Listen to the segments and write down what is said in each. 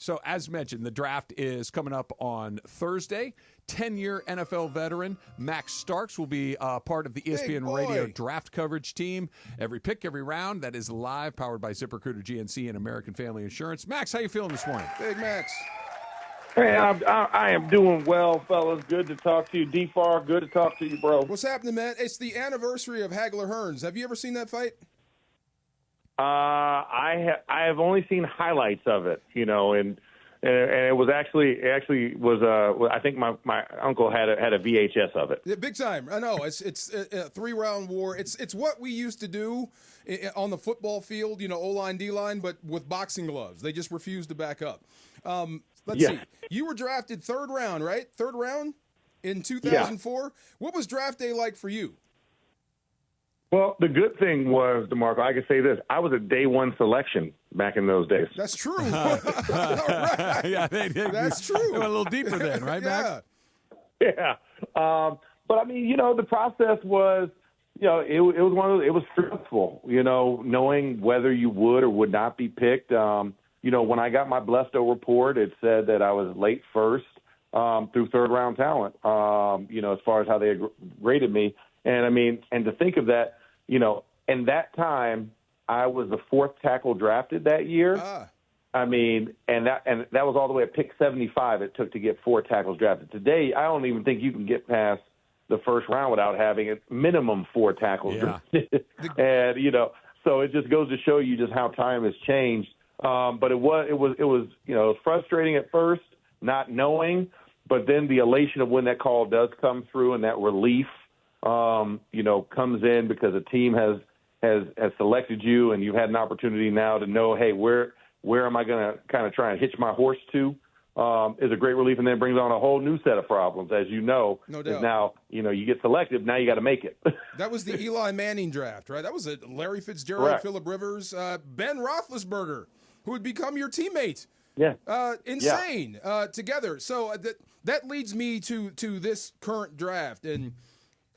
So, as mentioned, the draft is coming up on Thursday. 10-year NFL veteran Max Starks will be part of the ESPN Radio draft coverage team. Every pick, every round, that is live, powered by ZipRecruiter, GNC, and American Family Insurance. Max, how you feeling this morning? Big Max. Hey, I am doing well, fellas. Good to talk to you. D-Far, good to talk to you, bro. What's happening, man? It's the anniversary of Hagler-Hearns. Have you ever seen that fight? I have only seen highlights of it, and it was actually was I think my uncle had a VHS of it. Yeah, big time. I know it's a 3-round war. It's what we used to do on the football field, O-line, D-line, but with boxing gloves. They just refused to back up. Let's see. You were drafted 3rd round, right? 3rd round in 2004. Yeah. What was draft day like for you? Well, the good thing was, DeMarco, I can say this. I was a day 1 selection back in those days. That's true. Right. Yeah, that's true. They went a little deeper then, right, Max? Yeah. But, I mean, the process was, it was it was stressful, knowing whether you would or would not be picked. When I got my Blesto report, it said that I was late first through 3rd-round talent, as far as how they rated me. And, I mean, and to think of that, in that time, I was the 4th tackle drafted that year. I mean, and that was all the way at pick 75 it took to get 4 tackles drafted. Today, I don't even think you can get past the 1st round without having a minimum 4 tackles drafted. And, so it just goes to show you just how time has changed. But it was frustrating at first, not knowing, but then the elation of when that call does come through and that relief, comes in because a team has selected you and you've had an opportunity now to know, hey, where am I going to kind of try and hitch my horse to, is a great relief, and then brings on a whole new set of problems, as you know. No doubt. Now, you get selected, now you got to make it. That was the Eli Manning draft, right? That was Larry Fitzgerald, Correct. Phillip Rivers, Ben Roethlisberger, who would become your teammate. Yeah. Insane. Together. So that leads me to this current draft and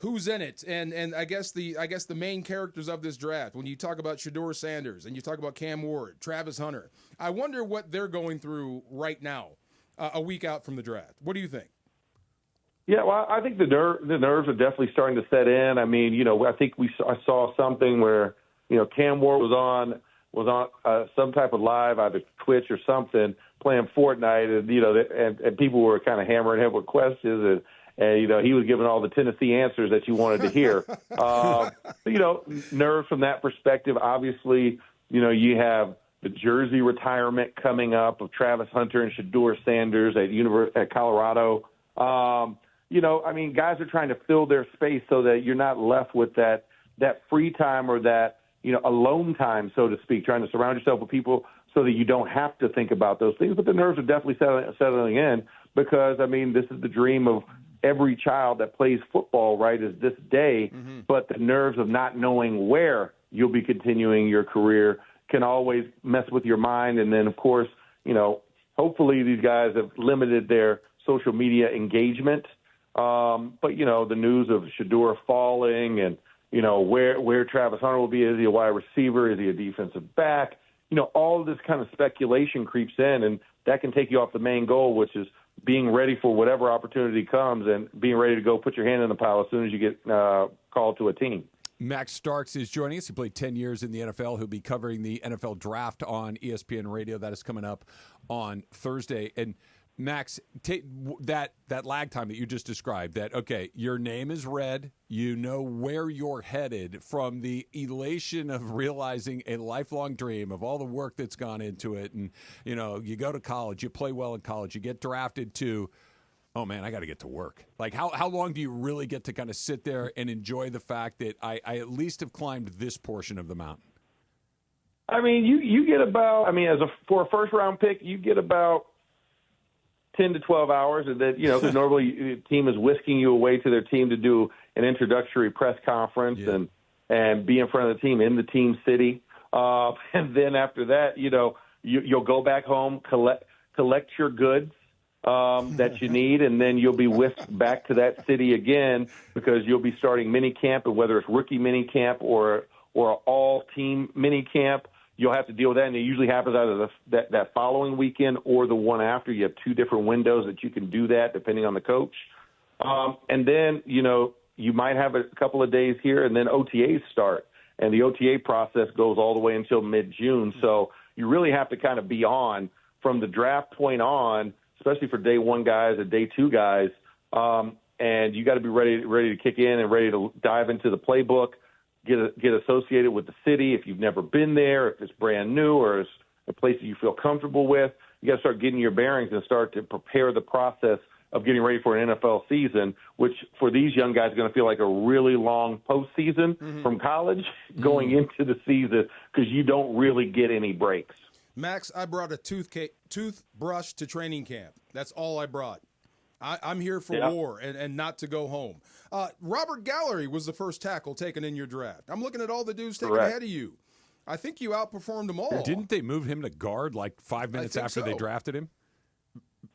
who's in it, and I guess the main characters of this draft. When you talk about Shedeur Sanders and you talk about Cam Ward, Travis Hunter, I wonder what they're going through right now, a week out from the draft. What do you think? Yeah, well, I think the nerves are definitely starting to set in. I mean, I think I saw something where Cam Ward was on some type of live, either Twitch or something, playing Fortnite, and people were kind of hammering him with questions, and he was giving all the Tennessee answers that you wanted to hear. Nerves from that perspective. Obviously, you have the jersey retirement coming up of Travis Hunter and Shedeur Sanders at Colorado. Guys are trying to fill their space so that you're not left with that free time or that alone time, so to speak, trying to surround yourself with people so that you don't have to think about those things. But the nerves are definitely settling in because, this is the dream of every child that plays football, right, is this day. Mm-hmm. But the nerves of not knowing where you'll be continuing your career can always mess with your mind. And then, of course, hopefully these guys have limited their social media engagement. But, the news of Shedeur falling and, where Travis Hunter will be. Is he a wide receiver? Is he a defensive back? All of this kind of speculation creeps in, and that can take you off the main goal, which is being ready for whatever opportunity comes and being ready to go put your hand in the pile as soon as you get called to a team. Max Starks is joining us. He played 10 years in the NFL. He'll be covering the NFL draft on ESPN Radio. That is coming up on Thursday. And Max, take that lag time that you just described, that, okay, your name is read, you know where you're headed, from the elation of realizing a lifelong dream of all the work that's gone into it. And, you go to college, you play well in college, you get drafted to, oh, man, I got to get to work. Like, how long do you really get to kind of sit there and enjoy the fact that I at least have climbed this portion of the mountain? You get about, for a first-round pick, you get about 10 to 12 hours, and then, because normally the team is whisking you away to their team to do an introductory press conference and be in front of the team in the team city. And then after that, you'll go back home, collect your goods that you need, and then you'll be whisked back to that city again because you'll be starting mini camp, and whether it's rookie mini camp or all team mini camp, you'll have to deal with that. And it usually happens either that following weekend or the one after. You have two different windows that you can do that depending on the coach. And then, you might have a couple of days here, and then OTAs start. And the OTA process goes all the way until mid-June. So you really have to kind of be on from the draft point on, especially for day one guys and day two guys. And you got to be ready to kick in and ready to dive into the playbook, get associated with the city. If you've never been there, if it's brand new or it's a place that you feel comfortable with, you got to start getting your bearings and start to prepare the process of getting ready for an NFL season, which for these young guys is going to feel like a really long postseason from college going into the season because you don't really get any breaks. Max, I brought a toothbrush to training camp. That's all I brought. I'm here for war and not to go home. Robert Gallery was the first tackle taken in your draft. I'm looking at all the dudes taken ahead of you. I think you outperformed them all. Didn't they move him to guard like 5 minutes after they drafted him?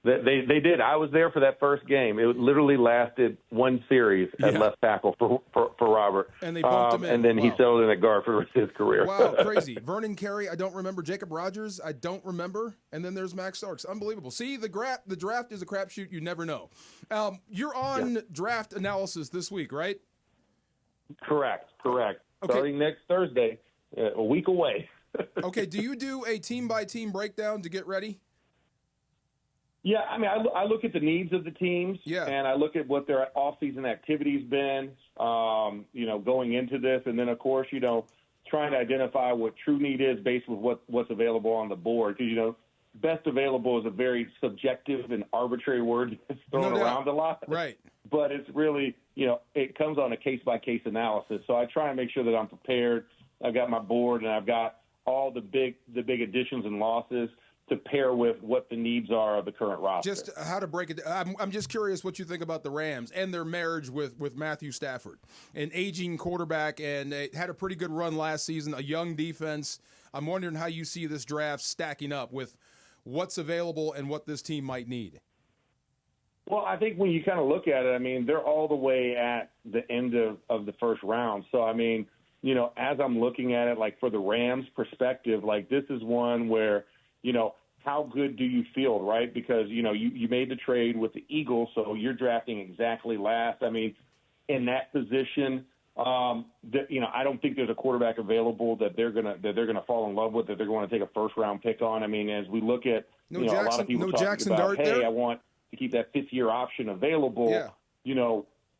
They did. I was there for that first game. It literally lasted one series at left tackle for Robert. And they bumped him in. And then he settled in at guard for the rest of his career. Wow, crazy. Vernon Carey, I don't remember. Jacob Rogers, I don't remember. And then there's Max Starks. Unbelievable. See, the draft is a crapshoot. You never know. You're on draft analysis this week, right? Correct. Okay. Starting next Thursday, a week away. Okay, do you do a team-by-team breakdown to get ready? Yeah, I mean, I look at the needs of the teams, and I look at what their off-season activity's been, going into this, and then, of course, trying to identify what true need is based with what's available on the board. Because, best available is a very subjective and arbitrary word that's thrown around a lot. Right. But it's really, it comes on a case-by-case analysis. So I try and make sure that I'm prepared. I've got my board, and I've got all the big additions and losses to pair with what the needs are of the current roster. Just how to break it. I'm just curious what you think about the Rams and their marriage with Matthew Stafford, an aging quarterback, and they had a pretty good run last season, a young defense. I'm wondering how you see this draft stacking up with what's available and what this team might need. Well, I think when you kind of look at it, I mean, they're all the way at the end of the first round. So, I mean, as I'm looking at it, like for the Rams perspective, like this is one where, how good do you feel, right? Because, you made the trade with the Eagles, so you're drafting exactly last. I mean, in that position, I don't think there's a quarterback available that they're gonna fall in love with, that they're going to take a first-round pick on. I mean, as we look at, a lot of people talking about, hey, I want to keep that fifth-year option available. Yeah.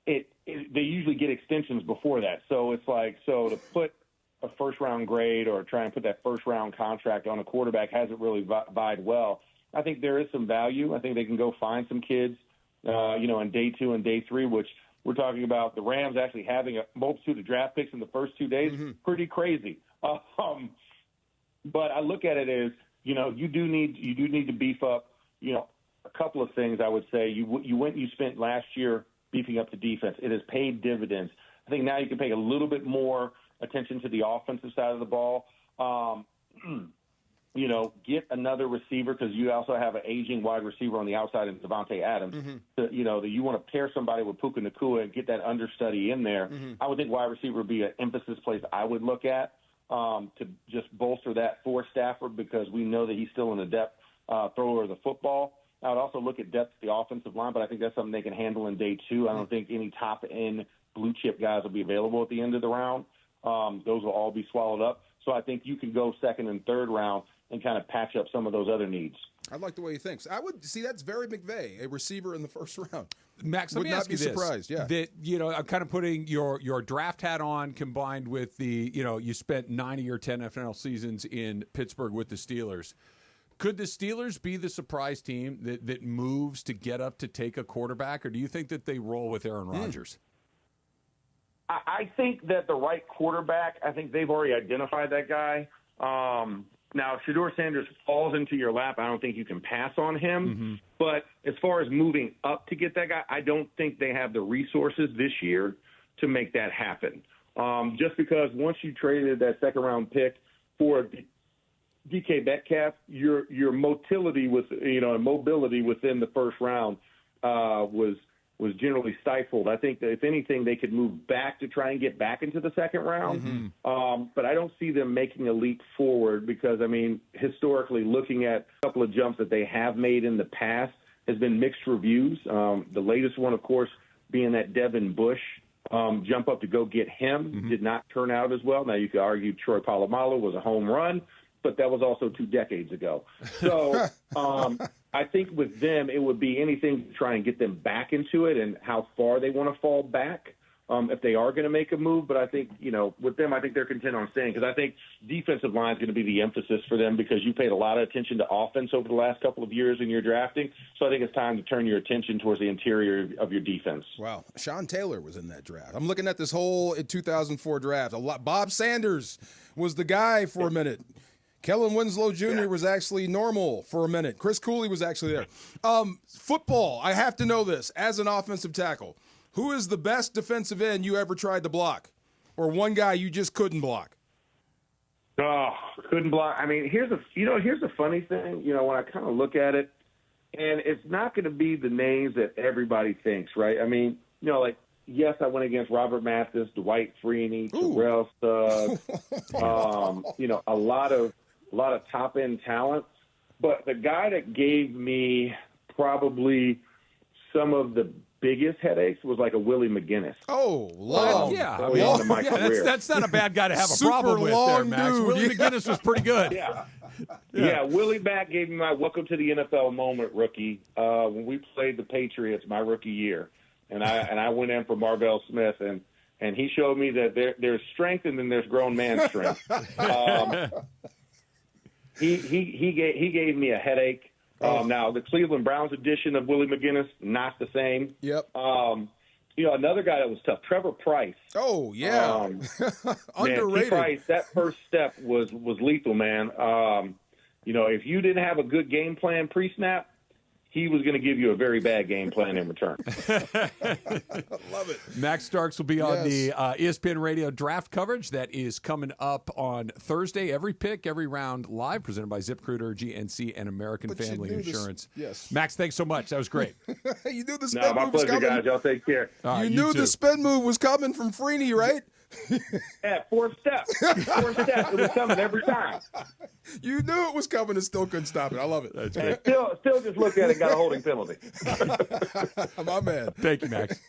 They usually get extensions before that. So it's like, to put a first-round grade or try and put that first-round contract on a quarterback hasn't really vied well. I think there is some value. I think they can go find some kids, in day two and day three, which we're talking about the Rams actually having a multitude of draft picks in the first 2 days. Pretty crazy. But I look at it as, you do need to beef up, a couple of things. I would say you spent last year beefing up the defense. It has paid dividends. I think now you can pay a little bit more attention to the offensive side of the ball. Get another receiver because you also have an aging wide receiver on the outside in Devontae Adams. That you want to pair somebody with Puka Nacua and get that understudy in there. I would think wide receiver would be an emphasis place I would look at to just bolster that for Stafford because we know that he's still an adept thrower of the football. I would also look at depth at the offensive line, but I think that's something they can handle in day two. I don't think any top-end blue-chip guys will be available at the end of the round. Those will all be swallowed up. So I think you can go second and third round and kind of patch up some of those other needs. I like the way he thinks. I would see that's very McVay, a receiver in the first round. Max, let me ask you this. Surprised, yeah. That, I'm kind of putting your draft hat on combined with the, you spent 9 of your 10 NFL seasons in Pittsburgh with the Steelers. Could the Steelers be the surprise team that moves to get up to take a quarterback, or do you think that they roll with Aaron Rodgers? I think that the right quarterback, I think they've already identified that guy. Now, if Shedeur Sanders falls into your lap, I don't think you can pass on him. But as far as moving up to get that guy, I don't think they have the resources this year to make that happen. Just because once you traded that second-round pick for DK Metcalf, your motility with mobility within the first round was was generally stifled. I think that if anything, they could move back to try and get back into the second round. But I don't see them making a leap forward because, I mean, historically, looking at a couple of jumps that they have made in the past has been mixed reviews. The latest one, of course, being that Devin Bush jump up to go get him did not turn out as well. Now, you could argue Troy Polamalu was a home run, but that was also 2 decades ago. So I think with them, it would be anything to try and get them back into it and how far they want to fall back if they are going to make a move. But I think, with them, I think they're content on staying because I think defensive line is going to be the emphasis for them because you paid a lot of attention to offense over the last couple of years in your drafting. So I think it's time to turn your attention towards the interior of your defense. Wow. Sean Taylor was in that draft. I'm looking at this whole 2004 draft. Bob Sanders was the guy for a minute. Kellen Winslow Jr. was actually normal for a minute. Chris Cooley was actually there. Football, I have to know this. As an offensive tackle, who is the best defensive end you ever tried to block? Or one guy you just couldn't block? Oh, couldn't block. I mean, here's the funny thing, when I kind of look at it, and it's not going to be the names that everybody thinks, right? I mean, yes, I went against Robert Mathis, Dwight Freeney, Terrell Suggs, a lot of top-end talent. But the guy that gave me probably some of the biggest headaches was like a Willie McGinnis. Oh, yeah. My career. That's not a bad guy to have a Super problem with long there, Max. dude. Willie McGinnis was pretty good. Yeah, Willie Mack gave me my welcome to the NFL moment, rookie, when we played the Patriots my rookie year. And I went in for Marvell Smith, and he showed me that there's strength and then there's grown man strength. He gave me a headache. Now, the Cleveland Browns edition of Willie McGinnis, not the same. Yep. Another guy that was tough, Trevor Price. Oh, yeah. Underrated. Man, Price, that first step was lethal, man. If you didn't have a good game plan pre-snap, he was going to give you a very bad game plan in return. Love it. Max Starks will be on the ESPN Radio draft coverage that is coming up on Thursday. Every pick, every round live, presented by ZipRecruiter, GNC, and American Family Insurance. Yes. Max, thanks so much. That was great. You knew the spin my move was pleasure, coming. guys. Y'all take care. You knew the spin move was coming from Freeney, right? Yeah, 4 steps. 4 steps. It was coming every time. You knew it was coming and still couldn't stop it. I love it. That's And great. still just looked at it and got a holding penalty. My man. Thank you, Max.